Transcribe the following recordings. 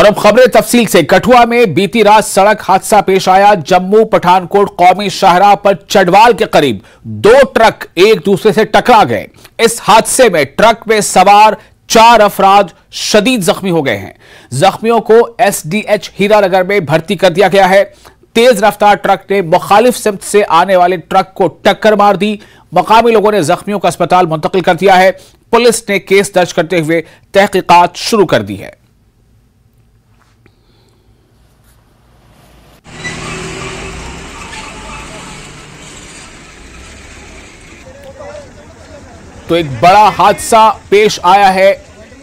और अब खबरें तफसील से। कठुआ में बीती रात सड़क हादसा पेश आया। जम्मू पठानकोट कौमी शाहराह पर चडवाल के करीब दो ट्रक एक दूसरे से टकरा गए। इस हादसे में ट्रक में सवार 4 अफराद शदीद जख्मी हो गए हैं। जख्मियों को एसडीएच हीरानगर में भर्ती कर दिया गया है। तेज रफ्तार ट्रक ने मुखालिफ सिमत से आने वाले ट्रक को टक्कर मार दी। मकामी लोगों ने जख्मियों को अस्पताल मुंतकिल कर दिया है। पुलिस ने केस दर्ज करते हुए तहकीकात शुरू कर दी है। तो एक बड़ा हादसा पेश आया है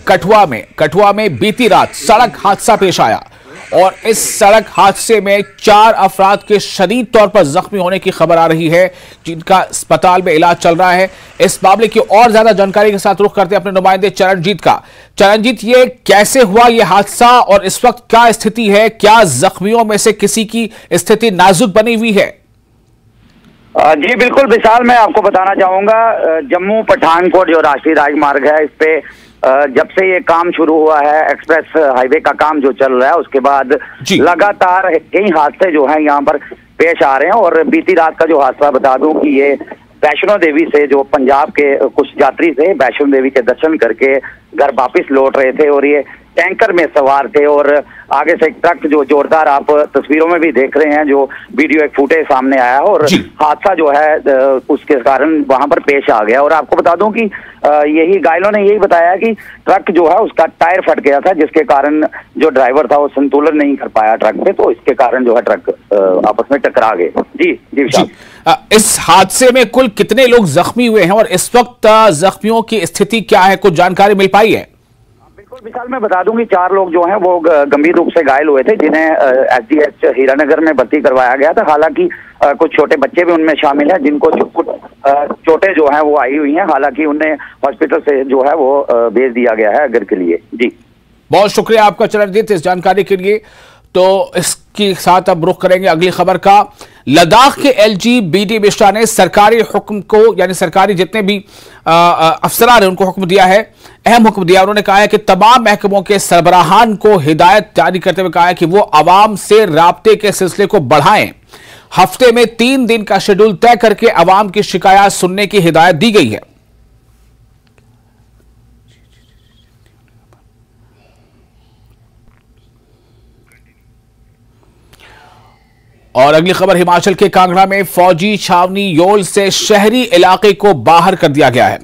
कठुआ में बीती रात सड़क हादसा पेश आया और इस सड़क हादसे में 4 अफराद के शदीद तौर पर जख्मी होने की खबर आ रही है, जिनका अस्पताल में इलाज चल रहा है। इस मामले की और ज्यादा जानकारी के साथ रुख करते हैं अपने नुमाइंदे चरणजीत का। चरणजीत, ये कैसे हुआ ये हादसा और इस वक्त क्या स्थिति है? क्या जख्मियों में से किसी की स्थिति नाजुक बनी हुई है? जी बिल्कुल विशाल, मैं आपको बताना चाहूंगा जम्मू पठानकोट जो राष्ट्रीय राजमार्ग है, इस पे जब से ये काम शुरू हुआ है, एक्सप्रेस हाईवे का काम जो चल रहा है, उसके बाद लगातार कई हादसे जो हैं यहाँ पर पेश आ रहे हैं। और बीती रात का जो हादसा बता दूं कि ये वैष्णो देवी से, जो पंजाब के कुछ यात्री थे, वैष्णो देवी के दर्शन करके घर वापस लौट रहे थे और ये टैंकर में सवार थे और आगे से एक ट्रक जो जोरदार, आप तस्वीरों में भी देख रहे हैं, जो वीडियो एक फुटेज सामने आया है, और हादसा जो है उसके कारण वहां पर पेश आ गया। और आपको बता दूं कि यही घायलों ने यही बताया कि ट्रक जो है उसका टायर फट गया था, जिसके कारण जो ड्राइवर था वो संतुलन नहीं कर पाया ट्रक पे, तो इसके कारण जो है ट्रक आपस में टकरा गए। जी जी। इस हादसे में कुल कितने लोग जख्मी हुए हैं और इस वक्त जख्मियों की स्थिति क्या है? कुछ जानकारी मिल पाई है? बिल्कुल विशाल, मैं बता दूं कि 4 लोग जो हैं वो गंभीर रूप से घायल हुए थे, जिन्हें एसडीएच हीरानगर में भर्ती करवाया गया था। हालांकि कुछ छोटे बच्चे भी उनमें शामिल हैं, जिनको चोटें जो हैं वो आई हुई हैं। हालांकि उन्हें हॉस्पिटल से जो है वो भेज दिया गया है अगर के लिए। जी बहुत शुक्रिया आपका चरणजीत इस जानकारी के लिए। तो इसके साथ अब रुख करेंगे अगली खबर का। लद्दाख के एलजी बीडी मिश्रा ने सरकारी हुक्म को, यानी सरकारी जितने भी अफसरान ने उनको हुक्म दिया है, अहम हुक्म दिया। उन्होंने कहा है कि तमाम महकमों के सरबराहान को हिदायत जारी करते हुए कहा है कि वो आवाम से राब्ते के सिलसिले को बढ़ाएं। हफ्ते में 3 दिन का शेड्यूल तय करके आवाम की शिकायत सुनने की हिदायत दी गई है। और अगली खबर, हिमाचल के कांगड़ा में फौजी छावनी योल से शहरी इलाके को बाहर कर दिया गया है।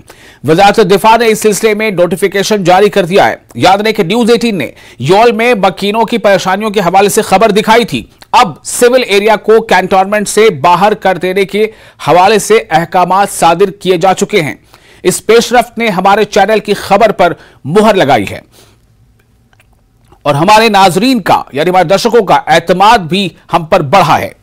वजारत दिफा ने इस सिलसिले में नोटिफिकेशन जारी कर दिया है। याद रहे कि न्यूज 18 ने योल में मकीनों की परेशानियों के हवाले से खबर दिखाई थी। अब सिविल एरिया को कैंटोनमेंट से बाहर कर देने के हवाले से अहकाम सादिर किए जा चुके हैं। इस पेशरफ्त ने हमारे चैनल की खबर पर मुहर लगाई है और हमारे नाजरीन का, यानी हमारे दर्शकों का एतमाद भी हम पर बढ़ा है।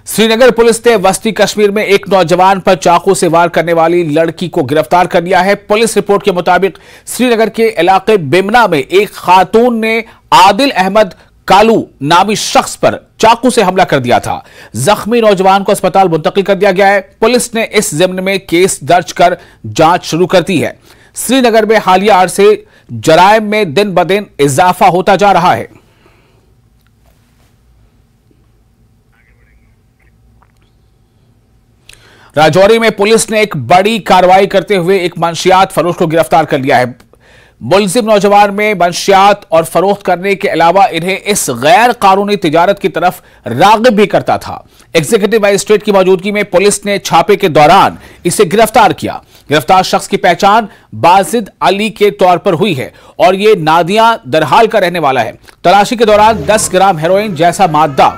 श्रीनगर पुलिस ने वस्ती कश्मीर में एक नौजवान पर चाकू से वार करने वाली लड़की को गिरफ्तार कर लिया है। पुलिस रिपोर्ट के मुताबिक श्रीनगर के इलाके बिमना में एक खातून ने आदिल अहमद कालू नामी शख्स पर चाकू से हमला कर दिया था। जख्मी नौजवान को अस्पताल मुंतकिल कर दिया गया है। पुलिस ने इस जिम्न में केस दर्ज कर जांच शुरू कर दी है। श्रीनगर में हालिया अरसे जराइम में दिन ब दिन इजाफा होता जा रहा है। राजौरी में पुलिस ने एक बड़ी कार्रवाई करते हुए एक मंशियात फरोश को गिरफ्तार कर लिया है। मुलजिम नौजवान में मंशियात और फरोख्त करने के अलावा इन्हें इस गैर कानूनी तिजारत की तरफ रागिब भी करता था। एग्जीक्यूटिव मजिस्ट्रेट की मौजूदगी में पुलिस ने छापे के दौरान इसे गिरफ्तार किया। गिरफ्तार शख्स की पहचान बाजिद अली के तौर पर हुई है और यह नादिया दरहाल का रहने वाला है। तलाशी के दौरान 10 ग्राम हेरोइन जैसा मादा,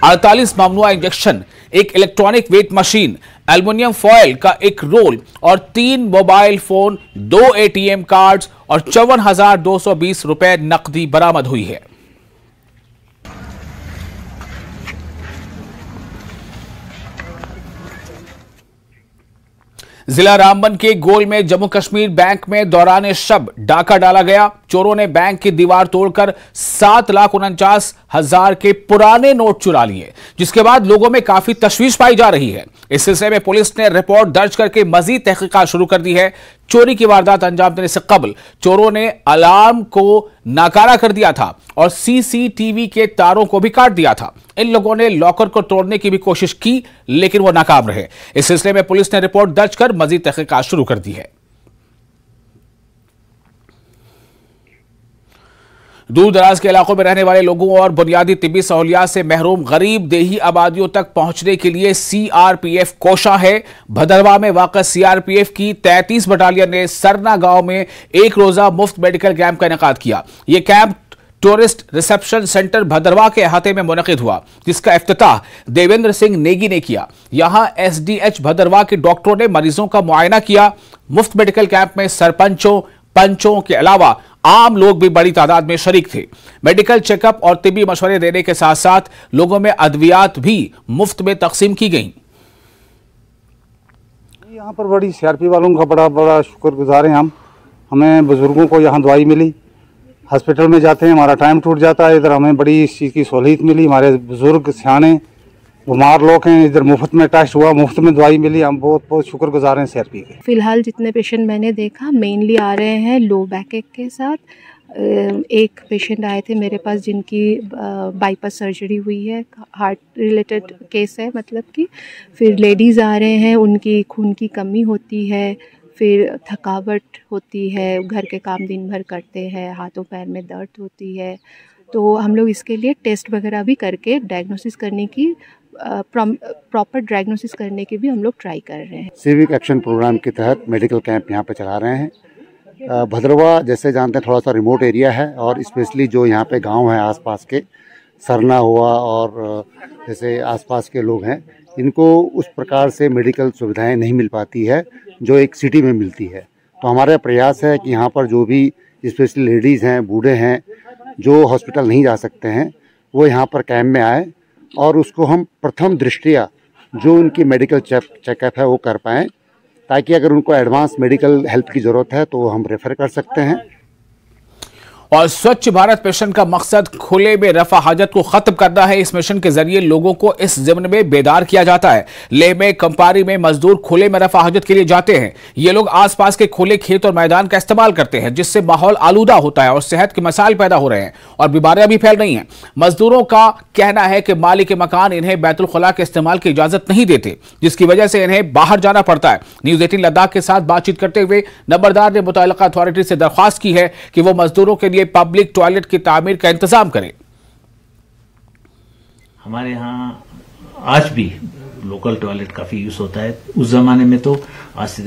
48 ममनुआ इंजेक्शन, एक electronic weight machine, aluminium foil का एक रोल और 3 मोबाइल फोन, 2 एटीएम कार्ड्स और 54,220 रुपए नकदी बरामद हुई है। जिला रामबन के गोल में जम्मू कश्मीर बैंक में दौरान शब डाका डाला गया। चोरों ने बैंक की दीवार तोड़कर 7,49,000 के पुराने नोट चुरा लिए, जिसके बाद लोगों में काफी तशवीश पाई जा रही है। इस सिलसिले में पुलिस ने रिपोर्ट दर्ज करके मजीद तहकीकात शुरू कर दी है। चोरी की वारदात अंजाम देने से कबल चोरों ने अलार्म को नाकारा कर दिया था और सीसीटीवी के तारों को भी काट दिया था। इन लोगों ने लॉकर को तोड़ने की भी कोशिश की, लेकिन वो नाकाम रहे। इस सिलसिले में पुलिस ने रिपोर्ट दर्ज कर मजीद तहकीकात शुरू कर दी है। दूर दराज के इलाकों में रहने वाले लोगों और बुनियादी तिब्बी सहूलियात से महरूम गरीब देही आबादियों तक पहुंचने के लिए सीआरपीएफ कोशा है। भदरवा में वाक़ सीआरपीएफ की 33 बटालियन ने सरना गांव में एक रोजा मुफ्त मेडिकल कैंप का इनेकाद किया। यह camp tourist reception centre Bhaderwah के अहाते में मुनक़िद हुआ, जिसका इफ्तिताह देवेंद्र सिंह नेगी ने किया। यहां एसडीएच भदरवा के डॉक्टरों ने मरीजों का मुआयना किया। मुफ्त मेडिकल कैंप में सरपंचों, पंचों के अलावा आम लोग भी बड़ी तादाद में शरीक थे। मेडिकल चेकअप और तिब्बी मशवरे देने के साथ साथ लोगों में अद्वियात भी मुफ्त में तकसीम की गई। यहाँ पर बड़ी सीआरपी वालों का बड़ा शुक्रगुजार हैं हम। हमें बुजुर्गों को यहाँ दवाई मिली, हॉस्पिटल में जाते हैं हमारा टाइम टूट जाता है, इधर हमें बड़ी इस चीज़ की सहूलियत मिली। हमारे बुजुर्ग सियाने बीमार लोग हैं, इधर मुफ्त में टेस्ट हुआ, मुफ्त में दवाई मिली। हम बहुत बहुत शुक्रगुजार हैं सीआरपी के। फिलहाल जितने पेशेंट मैंने देखा मेनली आ रहे हैं लो बैक एक के साथ। एक पेशेंट आए थे मेरे पास जिनकी बाईपास सर्जरी हुई है, हार्ट रिलेटेड केस है मतलब कि। फिर लेडीज़ आ रहे हैं, उनकी खून की कमी होती है, फिर थकावट होती है, घर के काम दिन भर करते हैं, हाथों पैर में दर्द होती है। तो हम लोग इसके लिए टेस्ट वगैरह भी करके डायग्नोसिस करने की प्रॉपर डायग्नोसिस करने की भी हम लोग ट्राई कर रहे हैं। सिविक एक्शन प्रोग्राम के तहत मेडिकल कैंप यहाँ पे चला रहे हैं। भदरवा जैसे जानते हैं थोड़ा सा रिमोट एरिया है, और स्पेशली जो यहाँ पे गांव है आसपास के, सरना हुआ और जैसे आसपास के लोग हैं, इनको उस प्रकार से मेडिकल सुविधाएं नहीं मिल पाती है जो एक सिटी में मिलती है। तो हमारा प्रयास है कि यहाँ पर जो भी स्पेशली लेडीज़ हैं, बूढ़े हैं, जो हॉस्पिटल नहीं जा सकते हैं, वो यहाँ पर कैंप में आए और उसको हम प्रथम दृष्टया जो उनकी मेडिकल चेकअप है वो कर पाएँ, ताकि अगर उनको एडवांस मेडिकल हेल्प की ज़रूरत है तो हम रेफ़र कर सकते हैं। और स्वच्छ भारत मिशन का मकसद खुले में रफा हाजत को खत्म करना है। इस मिशन के जरिए लोगों को इस ज़िम्न में बेदार किया जाता है। लेह में कंपारी में मजदूर खुले में रफा हाजत के लिए जाते हैं। ये लोग आसपास के खुले खेत और मैदान का इस्तेमाल करते हैं, जिससे माहौल आलूदा होता है और सेहत के मसाइल पैदा हो रहे हैं और बीमारियां भी फैल रही हैं। मजदूरों का कहना है कि मालिक मकान इन्हें बैतुल खुला के इस्तेमाल की इजाजत नहीं देते, जिसकी वजह से इन्हें बाहर जाना पड़ता है। न्यूज़ 18 लद्दाख के साथ बातचीत करते हुए नंबरदार ने मुतल्लिका अथॉरिटी से दरख्वास्त की है कि वो मजदूरों के पब्लिक टॉयलेट की तामीर का इंतजाम करें। हमारे यहाँ आज भी लोकल टॉयलेट काफी यूज होता है। उस जमाने में तो आज से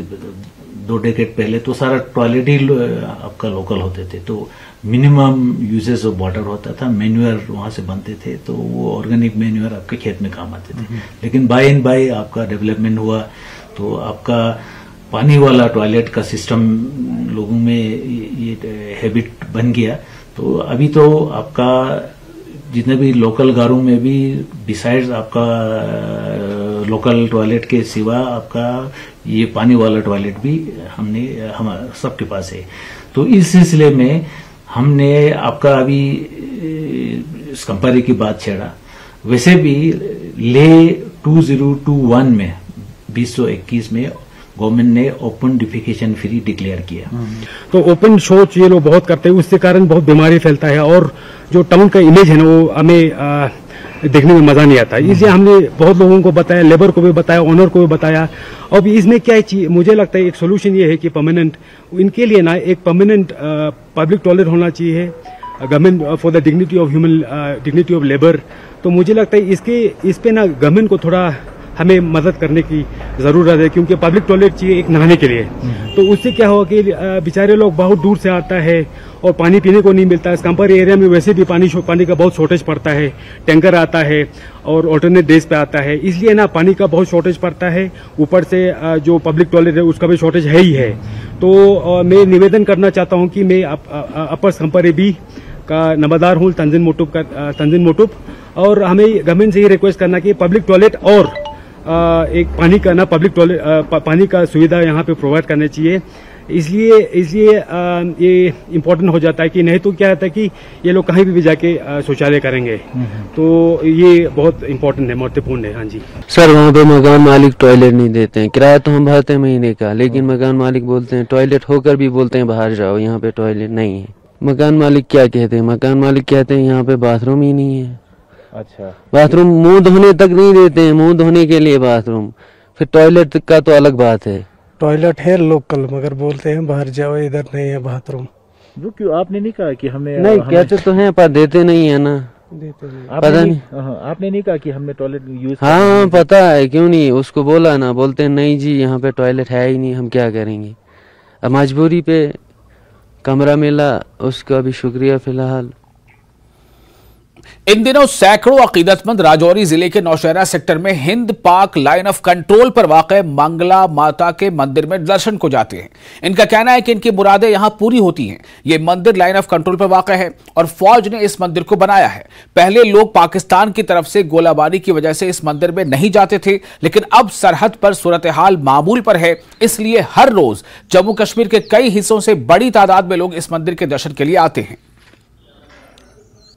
2 डेकेड पहले तो सारा टॉयलेट ही आपका लोकल होते थे, तो मिनिमम यूजेस ऑफ वाटर होता था। मैन्यूअर वहां से बनते थे, तो वो ऑर्गेनिक मैन्यूअर आपके खेत में काम आते थे। लेकिन बाय एंड बाय आपका डेवलपमेंट हुआ, तो आपका पानी वाला टॉयलेट का सिस्टम लोगों में ये हैबिट बन गया। तो अभी तो आपका जितने भी लोकल घरों में भी डिसाइड्स आपका लोकल टॉयलेट के सिवा आपका ये पानी वाला टॉयलेट भी हम सबके पास है। तो इस सिलसिले में हमने आपका अभी इस कंपारी की बात छेड़ा। वैसे भी ले 2021 में 2021 में गवर्नमेंट ने ओपन डिफिकेशन फ्री डिक्लेयर किया। तो ओपन शौच ये लोग बहुत करते हैं, उसके कारण बहुत बीमारी फैलता है और जो टाउन का इमेज है ना वो हमें देखने में मजा नहीं आता। इसलिए हमने बहुत लोगों को बताया, लेबर को भी बताया, ओनर को भी बताया। अब इसमें क्या है, मुझे लगता है एक सोल्यूशन ये है कि परमानेंट इनके लिए ना एक परमानेंट पब्लिक टॉयलेट होना चाहिए, government for the dignity of human dignity of labour. तो मुझे लगता है इस पे ना गवर्नमेंट को थोड़ा हमें मदद करने की जरूरत है, क्योंकि पब्लिक टॉयलेट चाहिए एक नहाने के लिए। तो उससे क्या होगा कि बेचारे लोग बहुत दूर से आता है और पानी पीने को नहीं मिलता है। इस कंपारी एरिया में वैसे भी पानी का बहुत शॉर्टेज पड़ता है, टैंकर आता है और ऑल्टरनेट डेज पे आता है, इसलिए ना पानी का बहुत शॉर्टेज पड़ता है। ऊपर से जो पब्लिक टॉयलेट है उसका भी शॉर्टेज है ही है। तो मैं निवेदन करना चाहता हूँ कि मैं अपर कंपारी बी का नंबरदार हूँ तंजीन मोटुब, और हमें गवर्नमेंट से ये रिक्वेस्ट करना कि पब्लिक टॉयलेट और एक पानी का ना पब्लिक टॉयलेट पानी का सुविधा यहाँ पे प्रोवाइड करना चाहिए। इसलिए ये इम्पोर्टेंट हो जाता है कि नहीं तो क्या होता है कि ये लोग कहीं भी जाके शौचालय करेंगे, तो ये बहुत इम्पोर्टेंट है, महत्वपूर्ण है। हाँ जी सर, वहाँ पे मकान मालिक टॉयलेट नहीं देते हैं, किराया तो हम भरते हैं महीने का, लेकिन मकान मालिक बोलते हैं टॉयलेट होकर भी बोलते हैं बाहर जाओ, यहाँ पे टॉयलेट नहीं है। मकान मालिक क्या कहते हैं? मकान मालिक कहते हैं यहाँ पे बाथरूम ही नहीं है। अच्छा, बाथरूम मुंह धोने तक नहीं देते हैं, मुंह धोने के लिए बाथरूम, फिर टॉयलेट का तो अलग बात है। टॉयलेट है लोकल, मगर बोलते हैं बाहर जाओ, इधर नहीं है बाथरूम। वो क्यों आपने नहीं कहा कि हमें? नहीं, कहते तो हैं पर देते नहीं है ना, देते नहीं। पता नहीं। आपने नहीं कहा कि हमने टॉयलेट यूज? हाँ पता है, क्यों नहीं, उसको बोला ना, बोलते हैं नहीं जी यहाँ पे टॉयलेट है ही नहीं, हम क्या करेंगे। अब मजबूरी पे कमरा मिला, उसका भी शुक्रिया फिलहाल। इन दिनों सैकड़ों अकीदतमंद राजौरी जिले के नौशहरा सेक्टर में हिंद पाक लाइन ऑफ कंट्रोल पर वाक़े मंगला माता के मंदिर में दर्शन को जाते हैं। इनका कहना है कि इनकी मुरादें यहां पूरी होती हैं। ये मंदिर लाइन ऑफ कंट्रोल पर वाक़ है और फौज ने इस मंदिर को बनाया है। पहले लोग पाकिस्तान की तरफ से गोलाबारी की वजह से इस मंदिर में नहीं जाते थे, लेकिन अब सरहद पर सूरत हाल मामूल पर है, इसलिए हर रोज जम्मू कश्मीर के कई हिस्सों से बड़ी तादाद में लोग इस मंदिर के दर्शन के लिए आते हैं।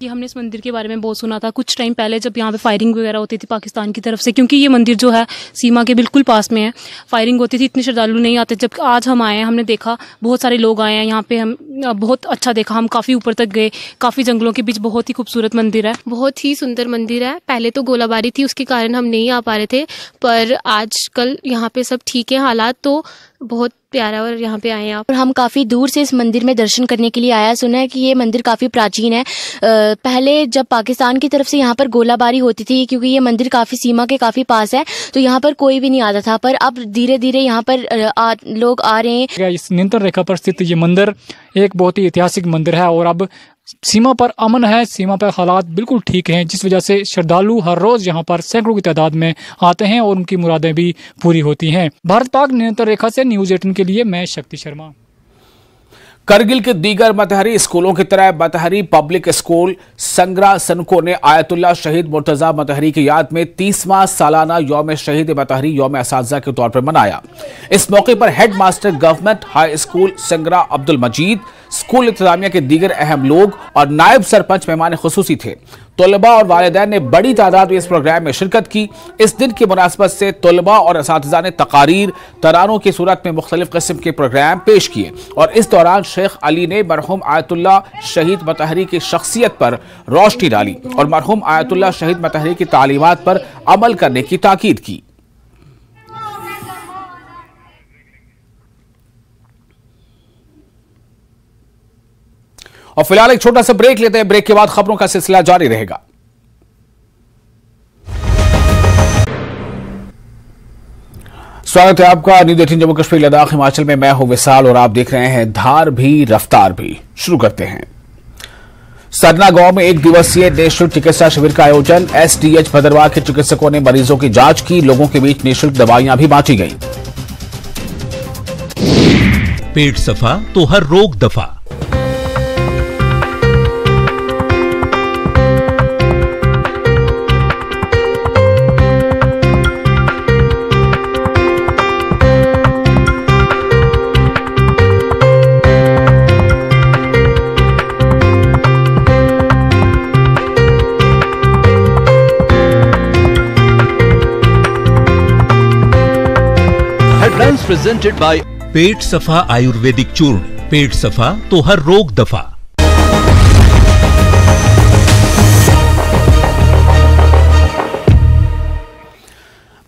कि हमने इस मंदिर के बारे में बहुत सुना था कुछ टाइम पहले, जब यहाँ पे फायरिंग वगैरह होती थी पाकिस्तान की तरफ से, क्योंकि ये मंदिर जो है सीमा के बिल्कुल पास में है। फायरिंग होती थी, इतने श्रद्धालु नहीं आते। जब आज हम आए हैं, हमने देखा बहुत सारे लोग आए हैं यहाँ पे, हम बहुत अच्छा देखा। हम काफ़ी ऊपर तक गए, काफ़ी जंगलों के बीच, बहुत ही खूबसूरत मंदिर है, बहुत ही सुंदर मंदिर है। पहले तो गोलाबारी थी, उसके कारण हम नहीं आ पा रहे थे, पर आजकल यहाँ पे सब ठीक है हालात, तो बहुत प्यारा और यहाँ पे आए हैं आप। और हम काफ़ी दूर से इस मंदिर में दर्शन करने के लिए आया। सुना है कि ये मंदिर काफ़ी प्राचीन है। पहले जब पाकिस्तान की तरफ से यहाँ पर गोलाबारी होती थी, क्योंकि ये मंदिर काफ़ी सीमा के काफ़ी पास है, तो यहाँ पर कोई भी नहीं आता था, पर अब धीरे धीरे यहाँ पर लोग आ रहे हैं। इस नियंत्रण रेखा पर स्थित ये मंदिर एक बहुत ही ऐतिहासिक मंदिर है और अब सीमा पर अमन है, सीमा पर हालात बिल्कुल ठीक हैं, जिस वजह से श्रद्धालु हर रोज यहाँ पर सैकड़ों की तादाद में आते हैं और उनकी मुरादें भी पूरी होती हैं। भारत पाक नियंत्रण रेखा से न्यूज़ 18 के लिए मैं शक्ति शर्मा। करगिल के दीगर मतहरी स्कूलों की तरह मतहरी पब्लिक स्कूल संगरा सनको ने आयतुल्ला शहीद मुर्तजा मतहरी की याद में 30वां सालाना यौम शहीद मतहरी यौम असातिज़ा के तौर पर मनाया। इस मौके पर head master government high school Sangra Abdul Majid, school इंतजामिया के दीगर अहम लोग और नायब सरपंच मेहमान खुसूसी थे। तलबा और वालिदैन ने बड़ी तादाद में इस प्रोग्राम में शिरकत की। इस दिन की मुनासबत से तलबा और असातिज़ा ने तकारीर, तरानों की सूरत में मुख्तलिफ किस्म के प्रोग्राम पेश किए और इस दौरान शेख अली ने मरहूम आयतुल्ला शहीद मतहरी की शख्सियत पर रोशनी डाली और मरहूम आयतुल्ला शहीद मतहरी की तालीमात पर अमल करने की ताकीद की। और फिलहाल एक छोटा सा ब्रेक लेते हैं, ब्रेक के बाद खबरों का सिलसिला जारी रहेगा। स्वागत है आपका न्यूज़ 18 जम्मू कश्मीर लद्दाख हिमाचल में। मैं हूं विशाल और आप देख रहे हैं धार भी रफ्तार भी। शुरू करते हैं। सरना गांव में एक दिवसीय निःशुल्क चिकित्सा शिविर का आयोजन। एसडीएच भदरवाह के चिकित्सकों ने मरीजों की जांच की, लोगों के बीच निःशुल्क दवाइयां भी बांटी गईं। पेट सफा तो हर रोग दफा। प्रेजेंटेड बाय पेट सफा आयुर्वेदिक चूर्ण। पेट सफा तो हर रोग दफा।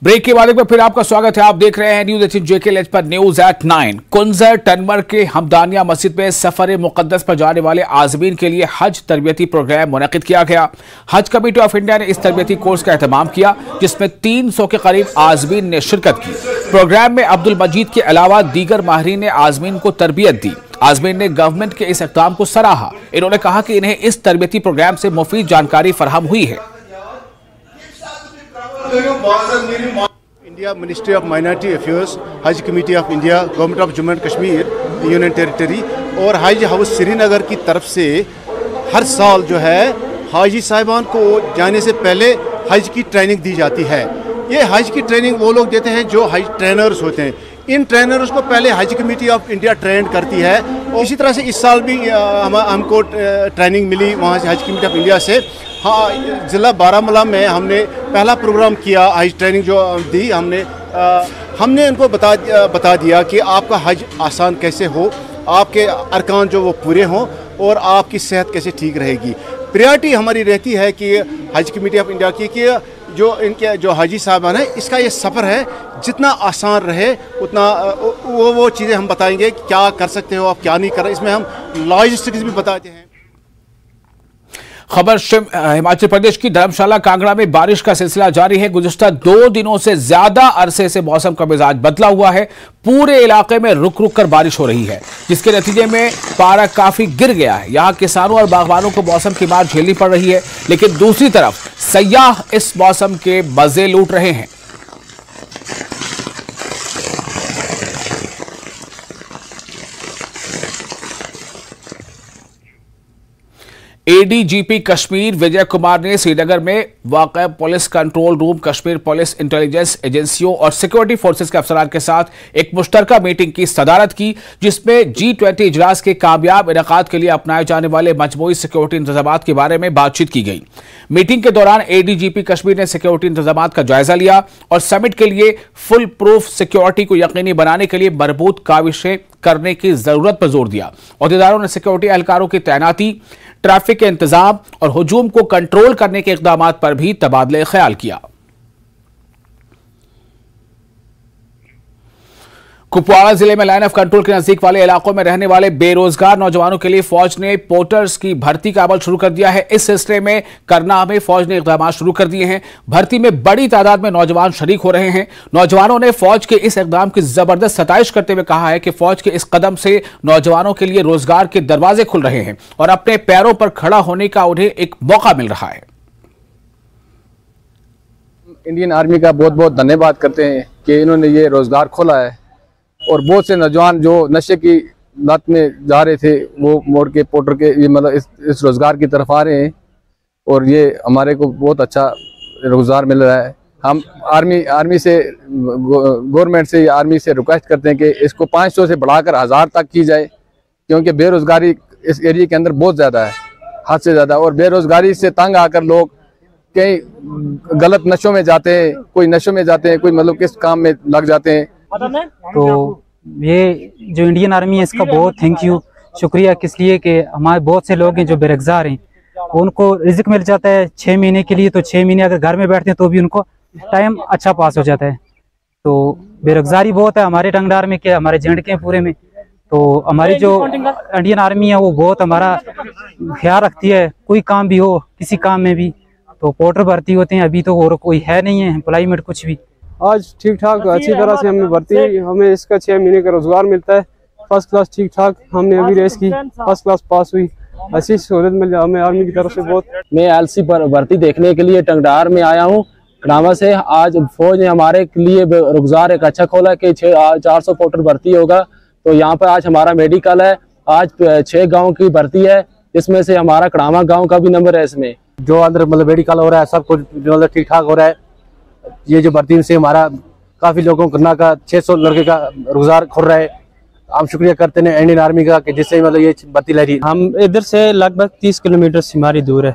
ब्रेक के बाद एक बार फिर आपका स्वागत है। आप देख रहे हैं न्यूज़ 18 JKLH पर न्यूज़ एट 9। कुंजर टनमर के हमदानिया मस्जिद में सफर मुकद्दस पर जाने वाले आज़मीन के लिए हज तरबियती प्रोग्राम मुनक़िद किया गया। हज कमेटी ऑफ इंडिया ने इस तरबियती कोर्स का एहतमाम किया, जिसमें 300 के करीब आज़मीन ने शिरकत की। प्रोग्राम में अब्दुल मजीद के अलावा दीगर माहिरीन ने आज़मीन को तरबियत दी। आज़मीन ने गवर्नमेंट के इस इक़दाम को सराहा। इन्होंने कहा कि इन्हें इस तरबियती प्रोग्राम से मुफीद जानकारी फराहम हुई है। India Ministry of Minority Affairs, Haj committee of India, government of Jammu and Kashmir union territory और हज हाउस श्रीनगर की तरफ से हर साल जो है हाजी साहिबान को जाने से पहले हज की ट्रेनिंग दी जाती है। ये हज की ट्रेनिंग वो लोग देते हैं जो हज ट्रेनर्स होते हैं। इन ट्रेनर्स को पहले हज कमेटी ऑफ इंडिया ट्रेंड करती है। इसी तरह से इस साल भी हमको ट्रेनिंग मिली वहाँ से हज कमेटी ऑफ इंडिया से। हाँ, ज़िला बारामूला में हमने पहला प्रोग्राम किया, हज ट्रेनिंग जो दी हमने उनको बता दिया कि आपका हज आसान कैसे हो, आपके अरकान जो वो पूरे हों और आपकी सेहत कैसे ठीक रहेगी। प्रायोरिटी हमारी रहती है कि हज कमेटी ऑफ इंडिया की कि जो इनके जो हाजी साहबान है, इसका ये सफ़र है जितना आसान रहे उतना वो चीज़ें हम बताएंगे, क्या कर सकते हो आप, क्या नहीं कर रहे। इसमें हम लॉजिस्टिक्स भी बताते हैं। खबर हिमाचल प्रदेश की धर्मशाला कांगड़ा में बारिश का सिलसिला जारी है। गुज़िश्ता 2 दिनों से ज्यादा अरसे से मौसम का मिजाज बदला हुआ है। पूरे इलाके में रुक रुक कर बारिश हो रही है, जिसके नतीजे में पारा काफी गिर गया है। यहां किसानों और बागवानों को मौसम की मार झेलनी पड़ रही है, लेकिन दूसरी तरफ सयाह इस मौसम के मजे लूट रहे हैं। एडीजीपी कश्मीर विजय कुमार ने श्रीनगर में वाक़ police control room, Kashmir police intelligence एजेंसियों और सिक्योरिटी फोर्सेस के अफसरान के साथ एक मुश्तरका मीटिंग की सदारत की, जिसमें G20 इजलास के कामयाब इनेकाद के लिए अपनाए जाने वाले मजमूई सिक्योरिटी इंतजामात के बारे में बातचीत की गई। मीटिंग के दौरान एडीजीपी कश्मीर ने सिक्योरिटी इंतजामात का जायजा लिया और समिट के लिए फुल प्रूफ सिक्योरिटी को यकीनी बनाने के लिए मरबूत काविशें करने की जरूरत पर जोर दिया। अहदेदारों ने सिक्योरिटी एहलकारों की तैनाती, ट्रैफिक के इंतजाम और हुजूम को कंट्रोल करने के इकदाम पर भी तबादले ख्याल किया। कुपवाड़ा जिले में लाइन ऑफ कंट्रोल के नजदीक वाले इलाकों में रहने वाले बेरोजगार नौजवानों के लिए फौज ने पोर्टर्स की भर्ती का अमल शुरू कर दिया है। इस सिलसिले में करनाह में फौज ने इकदाम शुरू कर दिए हैं। भर्ती में बड़ी तादाद में नौजवान शरीक हो रहे हैं। नौजवानों ने फौज के इस इकदाम की जबरदस्त सताइश करते हुए कहा है कि फौज के इस कदम से नौजवानों के लिए रोजगार के दरवाजे खुल रहे हैं और अपने पैरों पर खड़ा होने का उन्हें एक मौका मिल रहा है। इंडियन आर्मी का बहुत बहुत धन्यवाद करते हैं कि इन्होंने ये रोजगार खोला है और बहुत से नौजवान जो नशे की लत में जा रहे थे वो मोड़ के पोर्टर के ये मतलब इस रोजगार की तरफ आ रहे हैं और ये हमारे को बहुत अच्छा रोजगार मिल रहा है। हम आर्मी से गवर्नमेंट से आर्मी से रिक्वेस्ट करते हैं कि इसको 500 से बढ़ाकर 1000 तक की जाए, क्योंकि बेरोजगारी इस एरिया के अंदर बहुत ज़्यादा है, हद से ज़्यादा। और बेरोजगारी से तंग आकर लोग कई गलत नशों में जाते हैं, कोई नशों में जाते हैं, कोई मतलब किस काम में लग जाते हैं। तो ये जो इंडियन आर्मी है इसका बहुत थैंक यू, शुक्रिया, किस लिए कि हमारे बहुत से लोग हैं जो बेरोजगार हैं, उनको रिज़्क मिल जाता है 6 महीने के लिए। तो 6 महीने अगर घर में बैठते हैं तो भी उनको टाइम अच्छा पास हो जाता है। तो बेरोजगारी बहुत है हमारे टंगडार में, क्या हमारे झंड के पूरे में। तो हमारी जो इंडियन आर्मी है वो बहुत हमारा ख्याल रखती है, कोई काम भी हो, किसी काम में भी। तो पोर्टर भर्ती होते हैं, अभी तो और कोई है नहीं है एम्प्लॉयमेंट कुछ भी। आज ठीक ठाक अच्छी तरह से हमें भर्ती, हमें इसका 6 महीने का रोजगार मिलता है। फर्स्ट क्लास ठीक ठाक हमने अभी रेस की, फर्स्ट क्लास पास हुई, अच्छी सहूलत मिल जाए हमें आर्मी की तरफ से बहुत। मैं एलसी पर भर्ती देखने के लिए टंगडार में आया हूँ कनामा से। आज फौज ने हमारे लिए रोजगार एक अच्छा खोला कि 400 पोर्टर भर्ती होगा। तो यहाँ पर आज हमारा मेडिकल है, आज 6 गाँव की भर्ती है, इसमें से हमारा कनामा गाँव का भी नंबर है। इसमें जो अंदर मतलब मेडिकल हो रहा है सब कुछ मतलब ठीक ठाक हो रहा है। ये जो भर्ती से हमारा काफी लोगों को का 600 लड़के का रोजगार खुल रहा है। हम शुक्रिया करते हैं इंडियन आर्मी का कि जिससे मतलब ये भर्ती ला रही। हम इधर से लगभग 30 किलोमीटर से हमारी दूर है।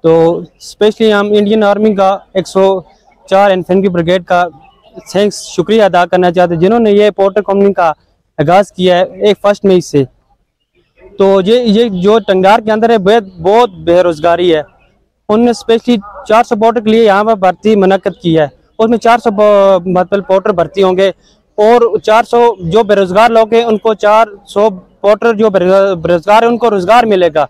तो स्पेशली हम इंडियन आर्मी का 104 इन्फेंट्री ब्रिगेड का थैंक्स शुक्रिया अदा करना चाहते हैं, जिन्होंने ये पोर्टर कंपनी का आगाज़ किया है 1 मई से। तो ये जो टंगडार के अंदर है बहुत बेरोजगारी है, उनने स्पेशली 400 पोर्टर के लिए यहाँ पर भर्ती मुनक्कद की है। उसमें 400 मतलब पोर्टर भर्ती होंगे और 400 जो बेरोजगार लोग हैं उनको 400 पोर्टर जो बेरोजगार है उनको रोजगार मिलेगा।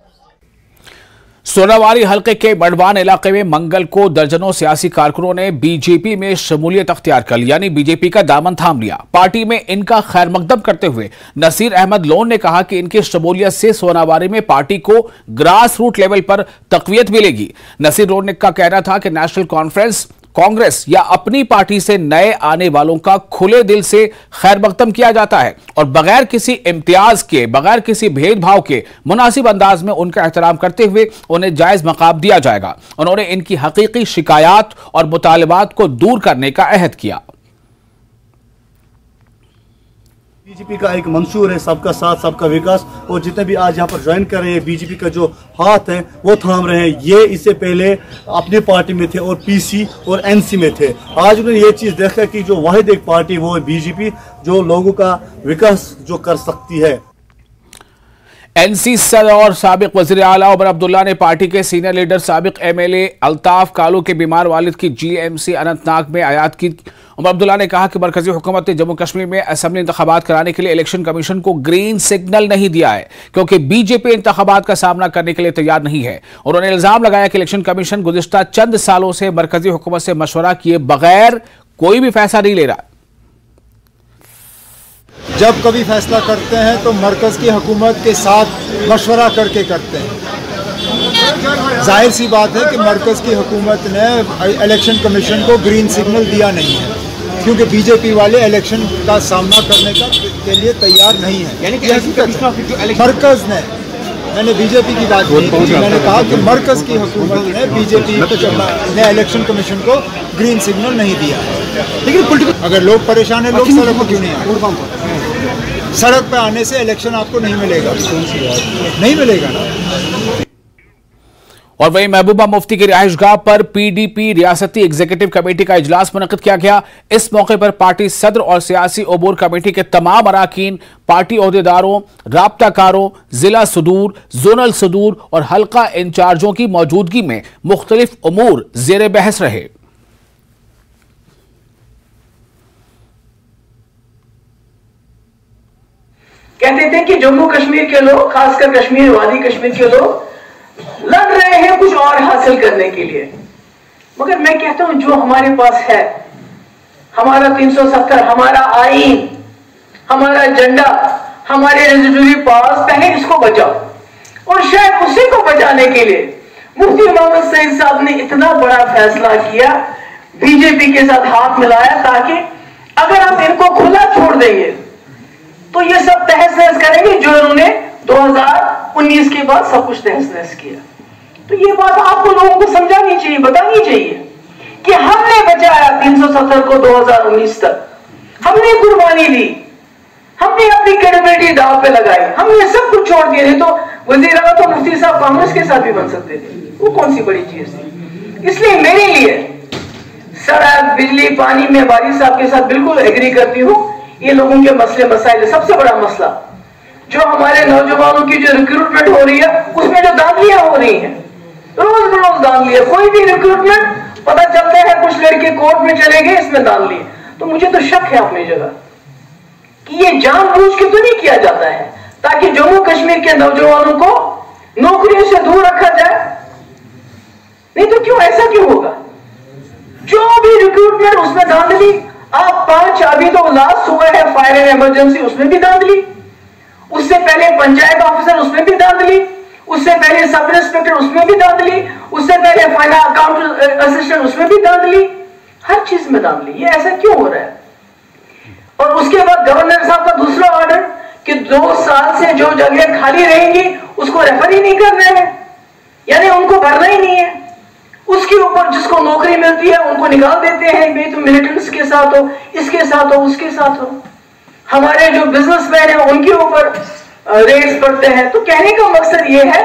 सोनावारी हल्के के बड़वान इलाके में मंगल को दर्जनों सियासी कारकुनों ने बीजेपी में शमूलियत अख्तियार कर ली, यानी बीजेपी का दामन थाम लिया। पार्टी में इनका खैर मकदम करते हुए नसीर अहमद लोन ने कहा कि इनकी शमूलियत से सोनावारी में पार्टी को ग्रास रूट लेवल पर तकवीयत मिलेगी। नसीर लोन का कहना था कि नेशनल कॉन्फ्रेंस, कांग्रेस या अपनी पार्टी से नए आने वालों का खुले दिल से खैर मकदम किया जाता है और बगैर किसी इम्तियाज के, बगैर किसी भेदभाव के मुनासिब अंदाज में उनका एहतराम करते हुए उन्हें जायज मकाम दिया जाएगा। उन्होंने इनकी हकीकी शिकायत और मुतालबात को दूर करने का अहद किया। बीजेपी का एक मंशूर है सबका साथ सबका विकास, और जितने भी आज यहाँ पर ज्वाइन कर रहे हैं बीजेपी का जो हाथ है वो थाम रहे हैं। ये इससे पहले अपनी पार्टी में थे और पीसी और एनसी में थे। आज उन्होंने ये चीज़ देखा कि जो वाहिद एक पार्टी वो है बीजेपी, जो लोगों का विकास जो कर सकती है। एनसी सदर और साबिक वज़ीर आला उमर अब्दुल्ला ने पार्टी के सीनियर लीडर साबिक एमएलए अल्ताफ कालू के बीमार वालिद की जीएमसी अनंतनाग में आयात की। उमर अब्दुल्ला ने कहा कि मरकजी हुकूमत ने जम्मू कश्मीर में असेंबली इंतखाबात कराने के लिए इलेक्शन कमीशन को ग्रीन सिग्नल नहीं दिया है, क्योंकि बीजेपी इंतखाबात का सामना करने के लिए तैयार नहीं है। उन्होंने इल्जाम लगाया कि इलेक्शन कमीशन गुज़िश्ता चंद सालों से मरकजी हुकूमत से मशवरा किए बगैर कोई भी फैसला नहीं ले रहा। जब कभी फैसला करते हैं तो मरकज़ की हुकूमत के साथ मशवरा करके करते हैं। जाहिर सी बात है कि मरकज़ की हुकूमत ने इलेक्शन कमीशन को ग्रीन सिग्नल दिया नहीं है, क्योंकि बीजेपी वाले इलेक्शन का सामना करने के लिए तैयार नहीं है। मरकज़ ने, मैंने बीजेपी की बात नहीं की, मैंने कहा कि मरकज़ की हुकूमत ने बीजेपी ने इलेक्शन कमीशन को ग्रीन सिग्नल नहीं दिया है। लेकिन अगर लोग परेशान हैं, लोग सड़क पर क्यों नहीं आए? सड़क पर आने से इलेक्शन आपको नहीं मिलेगा, नहीं मिलेगा ना। और वहीं महबूबा मुफ्ती की रिहाइशगाह पर पीडीपी रियासती एग्जीक्यूटिव कमेटी का इजलास मुनक्किद किया गया। इस मौके पर पार्टी सदर और सियासी उमूर कमेटी के तमाम अराकीन, पार्टी ओहदेदारों, राब्ताकारों, जिला सदूर, जोनल सदूर और हल्का इंचार्जों की मौजूदगी में मुख्तलिफ उमूर जेर बहस रहे। कहते थे कि जम्मू कश्मीर के लोग, खासकर कश्मीर वादी कश्मीर के लोग लड़ रहे हैं कुछ और हासिल करने के लिए, मगर मैं कहता हूं जो हमारे पास है, हमारा 370, हमारा आईन, हमारा झंडा, हमारे रेजिडुअरी पास, पहले इसको बचाओ। और शायद उसी को बचाने के लिए मुफ्ती मोहम्मद सईद साहब ने इतना बड़ा फैसला किया, बीजेपी के साथ हाथ मिलाया, ताकि अगर हम इनको खुला छोड़ देंगे तो ये सब तहस नहस करेंगे जो इन्होंने 2019 के बाद सब कुछ तहस नहस किया। तो ये बात आपको लोगों को समझानी चाहिए, बतानी चाहिए कि हमने बचाया 370 को 2019 तक, हमने कुर्बानी दी, हमने अपनी क्रेडिबिलिटी दांव पे लगाई, हमने सब कुछ छोड़ दिया। नहीं तो वजीर आला तो मुफ्ती साहब कांग्रेस के साथ भी बन सकते थे, वो कौन सी बड़ी चीज थी। इसलिए मेरे लिए सड़क, बिजली, पानी में वाली साहब के साथ बिल्कुल एग्री करती हूँ। ये लोगों के मसले मसाइल, सबसे बड़ा मसला जो हमारे नौजवानों की जो रिक्रूटमेंट हो रही है, उसमें जो दाखिलियां हो रही हैं, रोज रोज दाखिलियां, कोई भी रिक्रूटमेंट पता चलता है कुछ लड़के कोर्ट में चले गए, इसमें दान लिए। तो मुझे तो शक है अपनी जगह कि ये जानबूझ के तो नहीं किया जाता है ताकि जम्मू कश्मीर के नौजवानों को नौकरियों से दूर रखा जाए। नहीं तो क्यों, ऐसा क्यों होगा? जो भी रिक्रूटमेंट उसमें धांधली, आप 5 अभी तो लास्ट हुआ है फायर एंड इमरजेंसी, उसमें भी धांधली, उससे पहले पंचायत ऑफिसर, उसमें भी धांधली, उससे पहले सब इंस्पेक्टर, उसमें भी धांधली, उससे पहले फाइनल अकाउंट असिस्टेंट, उसमें भी धांधली, हर चीज में धांधली। ये ऐसा क्यों हो रहा है? और उसके बाद गवर्नर साहब का दूसरा ऑर्डर कि 2 साल से जो जगह खाली रहेंगी उसको रेफर ही नहीं कर रहे हैं, यानी उनको भरना ही नहीं है। उसके ऊपर जिसको नौकरी मिलती है उनको निकाल देते हैं, भाई तुम मिलिटेंट्स के साथ हो, इसके साथ हो, उसके साथ हो। हमारे जो बिजनेसमैन है उनके ऊपर रेट्स पड़ते हैं। तो कहने का मकसद ये है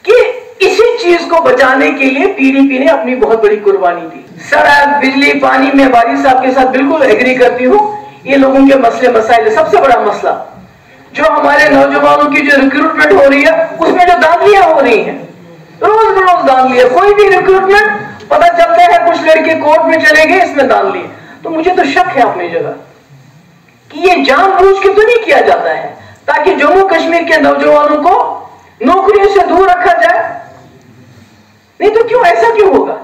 कि इसी चीज को बचाने के लिए पीडीपी ने अपनी बहुत बड़ी कुर्बानी दी। सड़क, बिजली, पानी में वाली साहब के साथ बिल्कुल एग्री करती हूँ। ये लोगों के मसले मसाइल, सबसे बड़ा मसला जो हमारे नौजवानों की जो रिक्रूटमेंट हो रही है, उसमें जो दाखिलियां हो रही हैं, रोज रोज दान लिए, कोई भी रिक्रूटमेंट पता चलता है कुछ लड़के कोर्ट में चले गए, इसमें दान लिए। तो मुझे तो शक है अपनी जगह कि ये जानबूझ के तो नहीं किया जाता है ताकि जम्मू कश्मीर के नौजवानों को नौकरियों से दूर रखा जाए। नहीं तो क्यों, ऐसा क्यों होगा?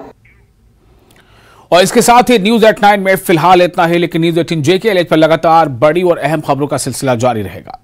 और इसके साथ ही न्यूज एट 9 में फिलहाल इतना ही, लेकिन न्यूज 18 JKLH पर लगातार बड़ी और अहम खबरों का सिलसिला जारी रहेगा।